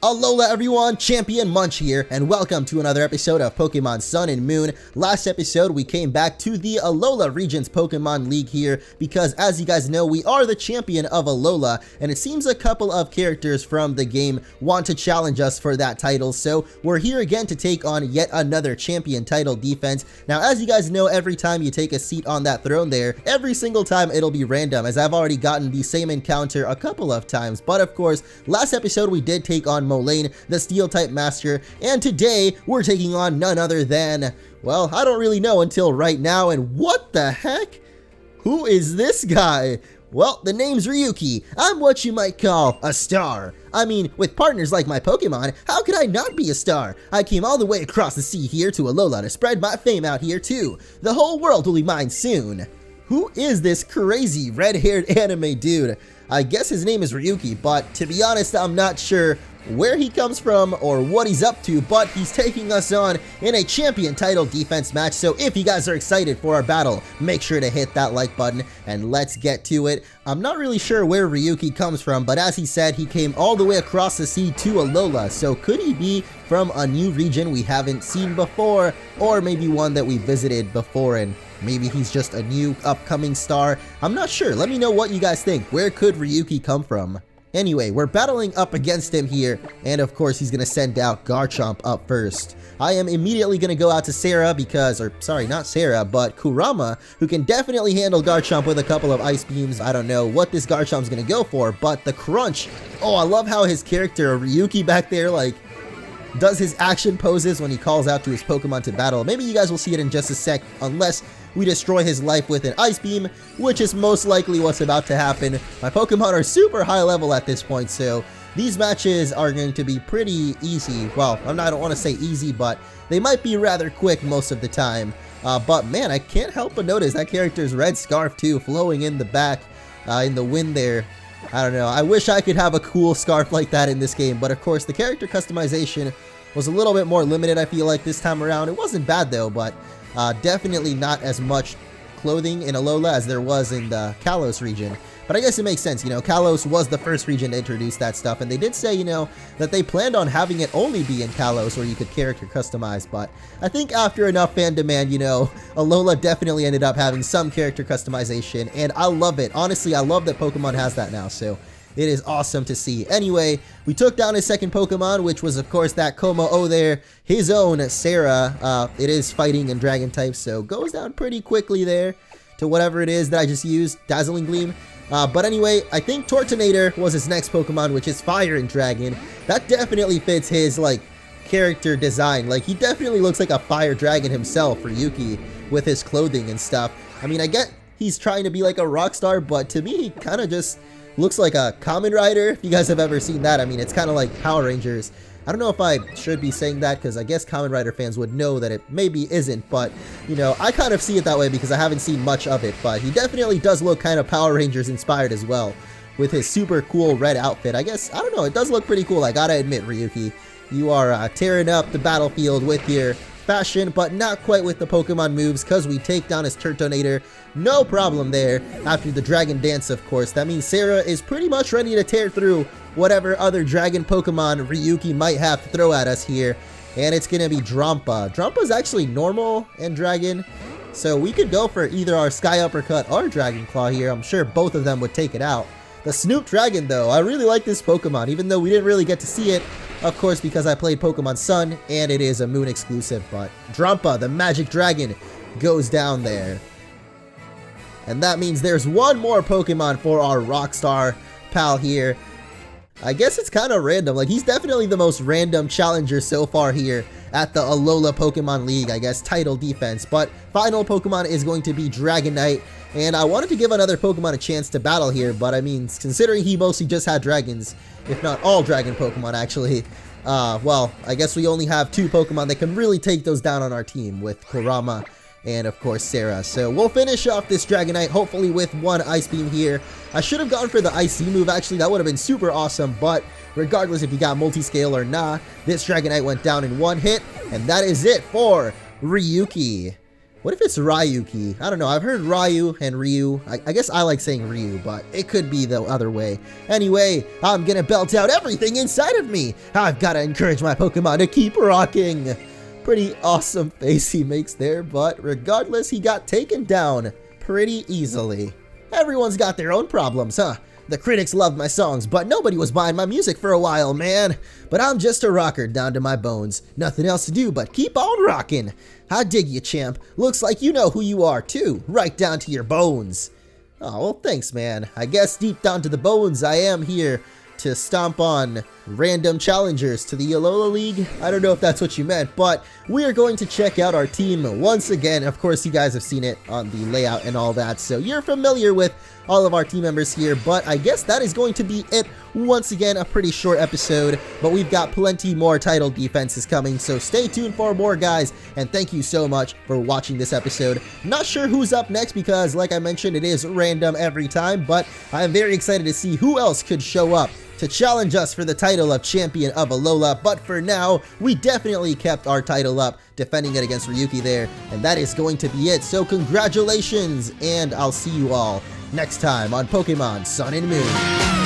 Alola everyone, Champion Munch here, and welcome to another episode of Pokemon Sun and Moon. Last episode, we came back to the Alola Region's Pokemon League here, because as you guys know, we are the champion of Alola, and it seems a couple of characters from the game want to challenge us for that title, so we're here again to take on yet another champion title defense. Now, as you guys know, every time you take a seat on that throne there, every single time it'll be random, as I've already gotten the same encounter a couple of times, but of course, last episode we did take on Molayne, the Steel-type Master, and today we're taking on none other than, well, I don't really know until right now, and what the heck? Who is this guy? Well, the name's Ryuki. I'm what you might call a star. I mean, with partners like my Pokemon, how could I not be a star? I came all the way across the sea here to Alola to spread my fame out here too. The whole world will be mine soon. Who is this crazy red-haired anime dude? I guess his name is Ryuki, but to be honest, I'm not sure where he comes from or what he's up to, but he's taking us on in a champion title defense match. So if you guys are excited for our battle, make sure to hit that like button and let's get to it. I'm not really sure where Ryuki comes from, but as he said, he came all the way across the sea to Alola. So could he be from a new region we haven't seen before, or maybe one that we visited before and maybe he's just a new upcoming star? I'm not sure. Let me know what you guys think. Where could Ryuki come from? Anyway, we're battling up against him here, and of course he's going to send out Garchomp up first. I am immediately going to go out to Sarah because, or sorry, not Sarah, but Kurama, who can definitely handle Garchomp with a couple of Ice Beams. I don't know what this Garchomp's going to go for, but the crunch. Oh, I love how his character, Ryuki back there, like, does his action poses when he calls out to his Pokemon to battle. Maybe you guys will see it in just a sec, unless we destroy his life with an Ice Beam, which is most likely what's about to happen. My Pokemon are super high level at this point, so these matches are going to be pretty easy. Well, I don't want to say easy, but they might be rather quick most of the time. But man, I can't help but notice that character's red scarf too, flowing in the back, in the wind there. I don't know, I wish I could have a cool scarf like that in this game, but of course the character customization was a little bit more limited, I feel like, this time around. It wasn't bad though, but definitely not as much clothing in Alola as there was in the Kalos region. But I guess it makes sense, you know, Kalos was the first region to introduce that stuff, and they did say, you know, that they planned on having it only be in Kalos where you could character customize, but I think after enough fan demand, you know, Alola definitely ended up having some character customization, and I love it. Honestly, I love that Pokemon has that now, so it is awesome to see. Anyway, we took down his second Pokemon, which was, of course, that Kommo-o there. His own Sarah. It is fighting and dragon type, so goes down pretty quickly there to whatever it is that I just used, Dazzling Gleam. But anyway, I think Tortonator was his next Pokemon, which is Fire and Dragon. That definitely fits his, like, character design. Like, he definitely looks like a fire dragon himself, Ryuki, with his clothing and stuff. I mean, I get he's trying to be like a rock star, but to me, he kind of just looks like a Kamen Rider, if you guys have ever seen that. I mean, it's kind of like Power Rangers. I don't know if I should be saying that because I guess Kamen Rider fans would know that it maybe isn't, but, you know, I kind of see it that way because I haven't seen much of it, but he definitely does look kind of Power Rangers inspired as well with his super cool red outfit. I guess, I don't know, it does look pretty cool. I gotta admit, Ryuki, you are tearing up the battlefield with your fashion, but not quite with the Pokemon moves because we take down his Turtonator. No problem there after the Dragon Dance, of course. That means Sarah is pretty much ready to tear through whatever other dragon Pokemon Ryuki might have to throw at us here. And it's going to be Drampa. Drampa's actually normal and dragon, so we could go for either our Sky Uppercut or Dragon Claw here. I'm sure both of them would take it out. The Snoop Dragon, though, I really like this Pokemon, even though we didn't really get to see it, of course, because I played Pokemon Sun, and it is a Moon exclusive, but Drampa, the Magic Dragon, goes down there. And that means there's one more Pokemon for our Rockstar pal here. I guess it's kind of random. Like, he's definitely the most random challenger so far here at the Alola Pokemon League, I guess, title defense. But final Pokemon is going to be Dragonite. And I wanted to give another Pokemon a chance to battle here, but I mean, considering he mostly just had dragons, if not all dragon Pokemon actually, well, I guess we only have two Pokemon that can really take those down on our team with Kurama and of course Sarah. So we'll finish off this Dragonite hopefully with one Ice Beam here. I should have gone for the Ice move actually, that would have been super awesome, but regardless if you got multi-scale or not, this Dragonite went down in one hit, and that is it for Ryuki. What if it's Ryuki? I don't know, I've heard Ryu and Ryu. I guess I like saying Ryu, but it could be the other way. Anyway, I'm gonna belt out everything inside of me. I've gotta encourage my Pokemon to keep rocking. Pretty awesome face he makes there, but regardless, he got taken down pretty easily. Everyone's got their own problems, huh? The critics loved my songs, but nobody was buying my music for a while, man. But I'm just a rocker down to my bones. Nothing else to do but keep on rocking. I dig you, champ. Looks like you know who you are, too. Right down to your bones. Oh, well, thanks, man. I guess deep down to the bones, I am here to stomp on random challengers to the Alola League. I don't know if that's what you meant, but we are going to check out our team once again. Of course, you guys have seen it on the layout and all that, so you're familiar with all of our team members here, but I guess that is going to be it. Once again, a pretty short episode, but we've got plenty more title defenses coming, so stay tuned for more, guys, and thank you so much for watching this episode. Not sure who's up next because, like I mentioned, it is random every time, but I'm very excited to see who else could show up to challenge us for the title of Champion of Alola. But for now, we definitely kept our title up, defending it against Ryuki there, and that is going to be it. So congratulations, and I'll see you all next time on Pokemon Sun and Moon.